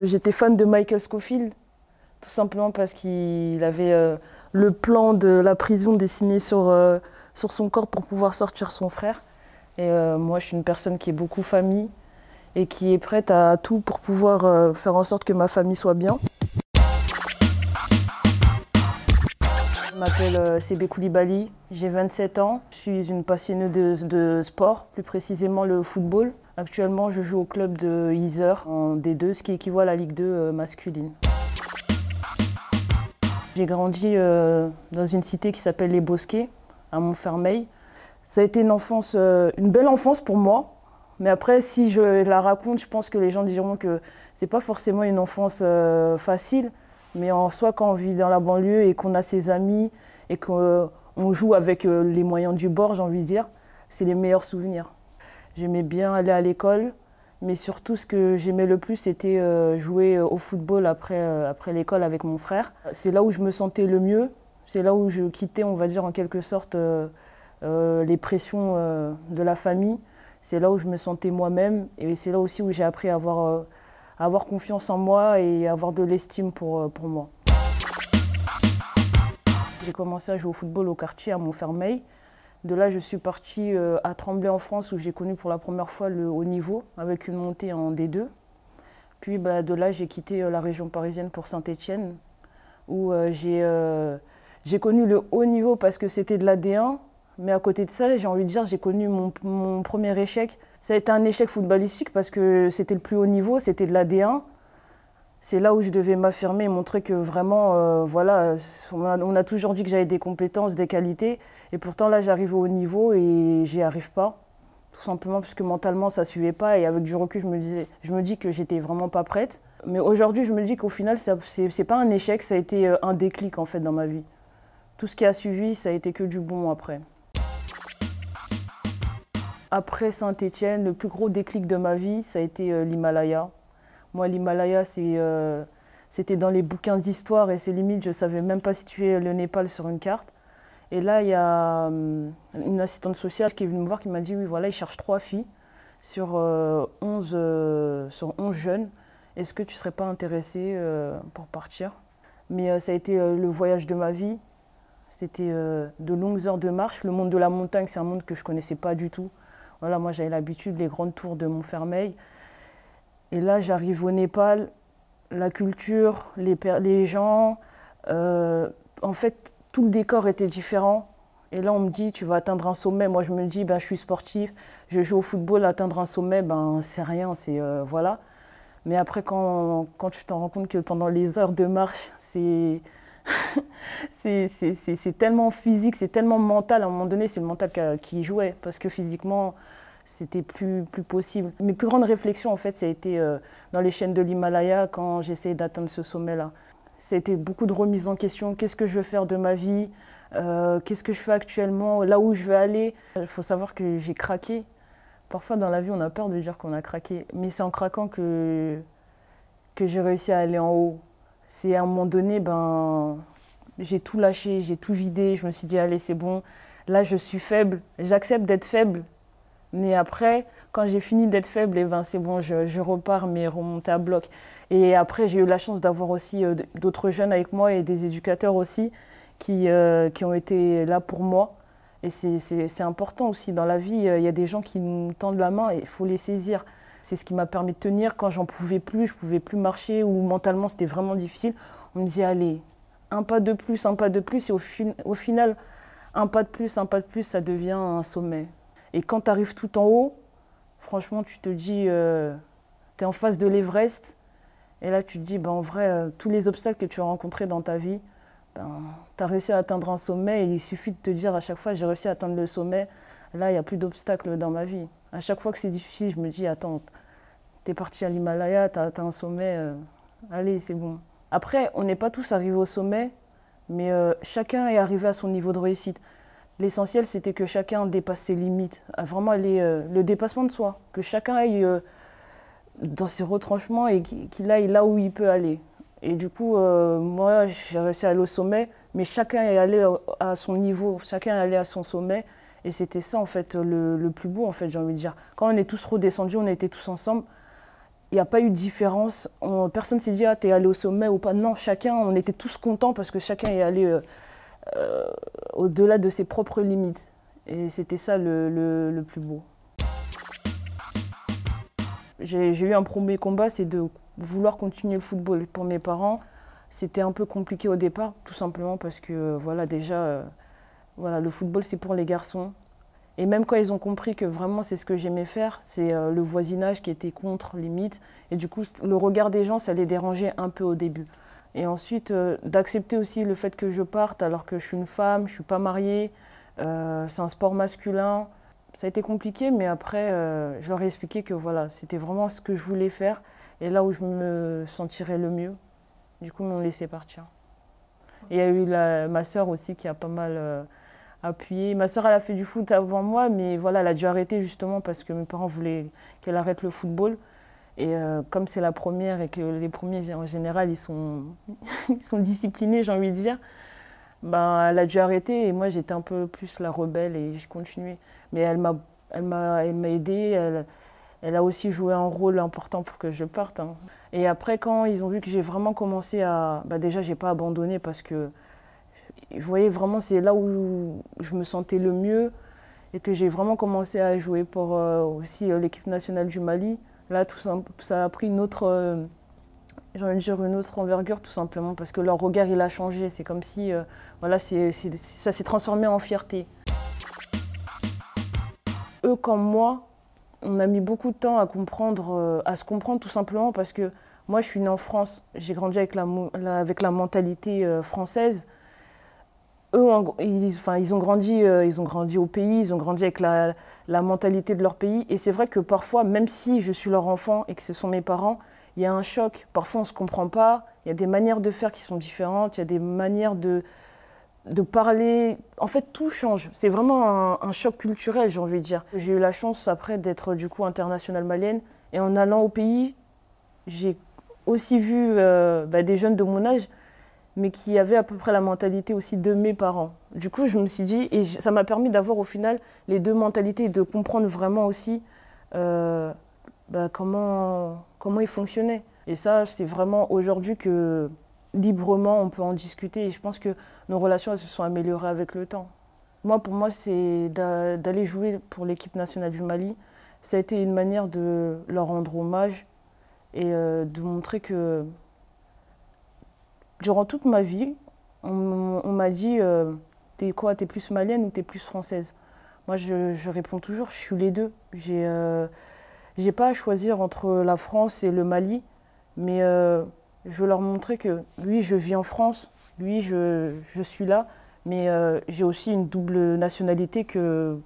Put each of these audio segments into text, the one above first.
J'étais fan de Michael Scofield, tout simplement parce qu'il avait le plan de la prison dessiné sur son corps pour pouvoir sortir son frère. Et moi, je suis une personne qui est beaucoup famille et qui est prête à tout pour pouvoir faire en sorte que ma famille soit bien. Je m'appelle Sébé Koulibaly, j'ai 27 ans. Je suis une passionnée de sport, plus précisément le football. Actuellement, je joue au club de Yzeure en D2, ce qui équivaut à la Ligue 2 masculine. J'ai grandi dans une cité qui s'appelle Les Bosquets, à Montfermeil. Ça a été une belle enfance pour moi. Mais après, si je la raconte, je pense que les gens diront que c'est pas forcément une enfance facile. Mais en soi, quand on vit dans la banlieue et qu'on a ses amis et qu'on joue avec les moyens du bord, j'ai envie de dire, c'est les meilleurs souvenirs. J'aimais bien aller à l'école, mais surtout ce que j'aimais le plus, c'était jouer au football après l'école avec mon frère. C'est là où je me sentais le mieux, c'est là où je quittais, on va dire en quelque sorte, les pressions de la famille. C'est là où je me sentais moi-même et c'est là aussi où j'ai appris à avoir confiance en moi et avoir de l'estime pour moi. J'ai commencé à jouer au football au quartier à Montfermeil. De là, je suis partie à Tremblay en France où j'ai connu pour la première fois le haut niveau avec une montée en D2. Puis de là, j'ai quitté la région parisienne pour Saint-Étienne où j'ai connu le haut niveau parce que c'était de la D1. Mais à côté de ça, j'ai envie de dire, j'ai connu mon premier échec. Ça a été un échec footballistique parce que c'était le plus haut niveau, c'était de la D1. C'est là où je devais m'affirmer et montrer que vraiment, voilà, on a toujours dit que j'avais des compétences, des qualités. Et pourtant, là, j'arrive au haut niveau et j'y arrive pas. Tout simplement parce que mentalement, ça ne suivait pas. Et avec du recul, je me dis que j'étais vraiment pas prête. Mais aujourd'hui, je me dis qu'au final, c'est pas un échec, ça a été un déclic en fait dans ma vie. Tout ce qui a suivi, ça a été que du bon après. Après Saint-Étienne, le plus gros déclic de ma vie, ça a été l'Himalaya. Moi, l'Himalaya, c'était dans les bouquins d'histoire et c'est limite, je ne savais même pas situer le Népal sur une carte. Et là, il y a une assistante sociale qui est venue me voir qui m'a dit, oui, voilà, ils cherchent 3 filles sur 11 jeunes. Est-ce que tu ne serais pas intéressée pour partir? Mais ça a été le voyage de ma vie. C'était de longues heures de marche. Le monde de la montagne, c'est un monde que je ne connaissais pas du tout. Voilà, moi, j'avais l'habitude des grandes tours de Montfermeil. Et là, j'arrive au Népal, la culture, les gens, en fait, tout le décor était différent. Et là, on me dit, tu vas atteindre un sommet. Moi, je me dis, je suis sportif, je joue au football, atteindre un sommet, c'est rien, voilà. Mais après, quand tu t'en rends compte que pendant les heures de marche, c'est tellement physique, c'est tellement mental. À un moment donné, c'est le mental qui jouait, parce que physiquement, c'était plus possible. Mes plus grandes réflexions, en fait, ça a été dans les chaînes de l'Himalaya, quand j'essayais d'atteindre ce sommet-là. C'était beaucoup de remises en question. Qu'est-ce que je veux faire de ma vie? Qu'est-ce que je fais actuellement? Là où je veux aller? Il faut savoir que j'ai craqué. Parfois, dans la vie, on a peur de dire qu'on a craqué. Mais c'est en craquant que j'ai réussi à aller en haut. C'est à un moment donné, j'ai tout lâché, j'ai tout vidé. Je me suis dit, allez, c'est bon. Là, je suis faible. J'accepte d'être faible. Mais après, quand j'ai fini d'être faible, c'est bon, je repars, mais remonter à bloc. Et après, j'ai eu la chance d'avoir aussi d'autres jeunes avec moi et des éducateurs aussi qui ont été là pour moi. Et c'est important aussi. Dans la vie, il y a des gens qui nous tendent la main et il faut les saisir. C'est ce qui m'a permis de tenir quand j'en pouvais plus, je pouvais plus marcher ou mentalement c'était vraiment difficile. On me disait, allez, un pas de plus, un pas de plus. Et au final, un pas de plus, ça devient un sommet. Et quand tu arrives tout en haut, franchement, tu te dis, tu es en face de l'Everest. Et là, tu te dis, en vrai, tous les obstacles que tu as rencontrés dans ta vie, tu as réussi à atteindre un sommet. Et il suffit de te dire à chaque fois, j'ai réussi à atteindre le sommet. Là, il n'y a plus d'obstacles dans ma vie. À chaque fois que c'est difficile, je me dis, attends, tu es parti à l'Himalaya, tu as atteint un sommet, allez, c'est bon. Après, on n'est pas tous arrivés au sommet, mais chacun est arrivé à son niveau de réussite. L'essentiel, c'était que chacun dépasse ses limites, vraiment le dépassement de soi, que chacun aille dans ses retranchements et qu'il aille là où il peut aller. Et du coup, moi, j'ai réussi à aller au sommet, mais chacun est allé à son niveau, chacun est allé à son sommet. Et c'était ça, en fait, le plus beau, en fait, j'ai envie de dire. Quand on est tous redescendus, on était tous ensemble, Il n'y a pas eu de différence. Personne ne s'est dit, ah, t'es allé au sommet ou pas. Non, chacun, on était tous contents parce que chacun est allé au-delà de ses propres limites. Et c'était ça le plus beau. J'ai eu un premier combat, c'est de vouloir continuer le football. Pour mes parents, c'était un peu compliqué au départ, tout simplement parce que voilà, déjà, voilà, le football c'est pour les garçons. Et même quand ils ont compris que vraiment c'est ce que j'aimais faire, c'est le voisinage qui était contre, limite. Et du coup, le regard des gens, ça les dérangeait un peu au début. Et ensuite, d'accepter aussi le fait que je parte alors que je suis une femme, je ne suis pas mariée, c'est un sport masculin. Ça a été compliqué, mais après, je leur ai expliqué que voilà, c'était vraiment ce que je voulais faire et là où je me sentirais le mieux. Du coup, ils m'ont laissé partir. Et il y a eu ma sœur aussi qui a pas mal appuyé. Ma sœur, elle a fait du foot avant moi, mais voilà, elle a dû arrêter justement parce que mes parents voulaient qu'elle arrête le football. Et comme c'est la première et que les premiers, en général, ils sont disciplinés, j'ai envie de dire, ben, elle a dû arrêter et moi, j'étais un peu plus la rebelle et j'ai continué. Mais elle m'a aidée, elle a aussi joué un rôle important pour que je parte. Hein. Et après, quand ils ont vu que j'ai vraiment commencé à... Bah déjà, je n'ai pas abandonné parce que, vous voyez, vraiment, c'est là où je me sentais le mieux et que j'ai vraiment commencé à jouer pour aussi l'équipe nationale du Mali. Là, tout ça a pris une autre, j'ai envie de dire une autre envergure, tout simplement, parce que leur regard, il a changé. C'est comme si, voilà, ça s'est transformé en fierté. Eux comme moi, on a mis beaucoup de temps à se comprendre tout simplement parce que moi je suis née en France, j'ai grandi avec la mentalité française. Eux, ils ont grandi au pays, ils ont grandi avec la mentalité de leur pays. Et c'est vrai que parfois, même si je suis leur enfant et que ce sont mes parents, il y a un choc. Parfois on ne se comprend pas, il y a des manières de faire qui sont différentes, il y a des manières de parler, en fait tout change. C'est vraiment un choc culturel, j'ai envie de dire. J'ai eu la chance après d'être du coup internationale malienne et en allant au pays, j'ai aussi vu des jeunes de mon âge, mais qui avaient à peu près la mentalité aussi de mes parents. Du coup, je me suis dit, et ça m'a permis d'avoir au final les deux mentalités et de comprendre vraiment aussi comment ils fonctionnaient. Et ça, c'est vraiment aujourd'hui que librement, on peut en discuter et je pense que nos relations elles se sont améliorées avec le temps. Moi, pour moi, c'est d'aller jouer pour l'équipe nationale du Mali. Ça a été une manière de leur rendre hommage et de montrer que durant toute ma vie, on m'a dit t'es quoi, t'es plus malienne ou t'es plus française? Moi, je réponds toujours, je suis les deux. J'ai pas à choisir entre la France et le Mali, mais je veux leur montrer que oui, je vis en France, oui, je suis là, mais j'ai aussi une double nationalité que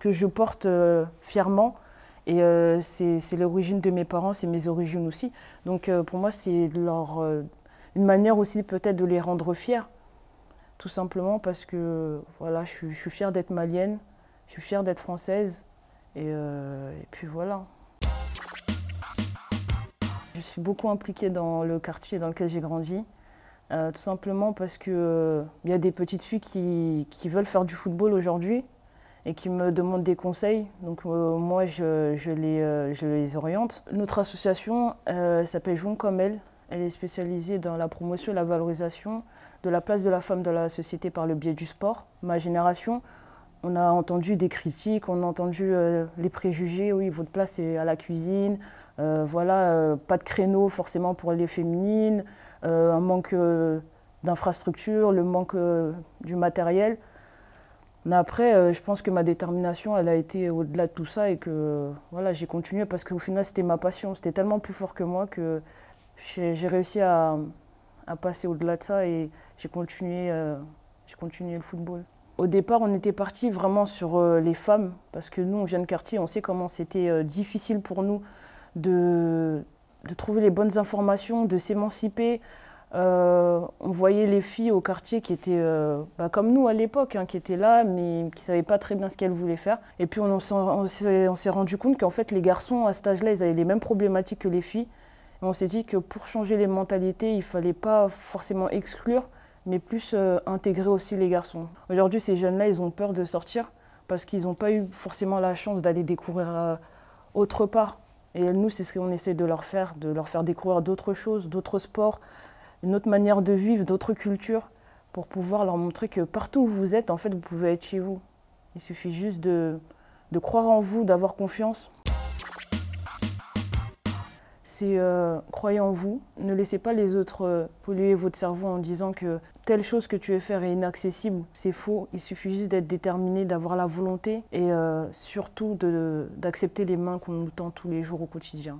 je porte fièrement. Et c'est l'origine de mes parents, c'est mes origines aussi. Donc pour moi, c'est une manière aussi peut-être de les rendre fiers, tout simplement parce que voilà, je suis fière d'être malienne, je suis fière d'être française, et puis voilà. Je suis beaucoup impliquée dans le quartier dans lequel j'ai grandi, tout simplement parce qu'il y a des petites filles qui veulent faire du football aujourd'hui et qui me demandent des conseils. Donc moi, je les oriente. Notre association s'appelle Jouons comme elle. Elle est spécialisée dans la promotion et la valorisation de la place de la femme dans la société par le biais du sport. Ma génération, on a entendu des critiques, on a entendu les préjugés. Oui, votre place est à la cuisine. Voilà, pas de créneau forcément pour les féminines, un manque d'infrastructures, le manque du matériel. Mais après, je pense que ma détermination, elle a été au-delà de tout ça et que voilà, j'ai continué parce qu'au final, c'était ma passion. C'était tellement plus fort que moi que j'ai réussi à passer au-delà de ça et j'ai continué le football. Au départ, on était parti vraiment sur les femmes parce que nous, on vient de quartier, on sait comment c'était difficile pour nous de trouver les bonnes informations, de s'émanciper. On voyait les filles au quartier qui étaient comme nous à l'époque, hein, qui étaient là, mais qui ne savaient pas très bien ce qu'elles voulaient faire. Et puis on s'est rendu compte qu'en fait, les garçons, à cet âge-là, ils avaient les mêmes problématiques que les filles. Et on s'est dit que pour changer les mentalités, il ne fallait pas forcément exclure, mais plus intégrer aussi les garçons. Aujourd'hui, ces jeunes-là, ils ont peur de sortir parce qu'ils n'ont pas eu forcément la chance d'aller découvrir autre part. Et nous, c'est ce qu'on essaie de leur faire découvrir d'autres choses, d'autres sports, une autre manière de vivre, d'autres cultures, pour pouvoir leur montrer que partout où vous êtes, en fait, vous pouvez être chez vous. Il suffit juste de croire en vous, d'avoir confiance. C'est croyez en vous, ne laissez pas les autres polluer votre cerveau en disant que telle chose que tu veux faire est inaccessible. C'est faux, il suffit juste d'être déterminé, d'avoir la volonté et surtout d'accepter les mains qu'on nous tend tous les jours au quotidien.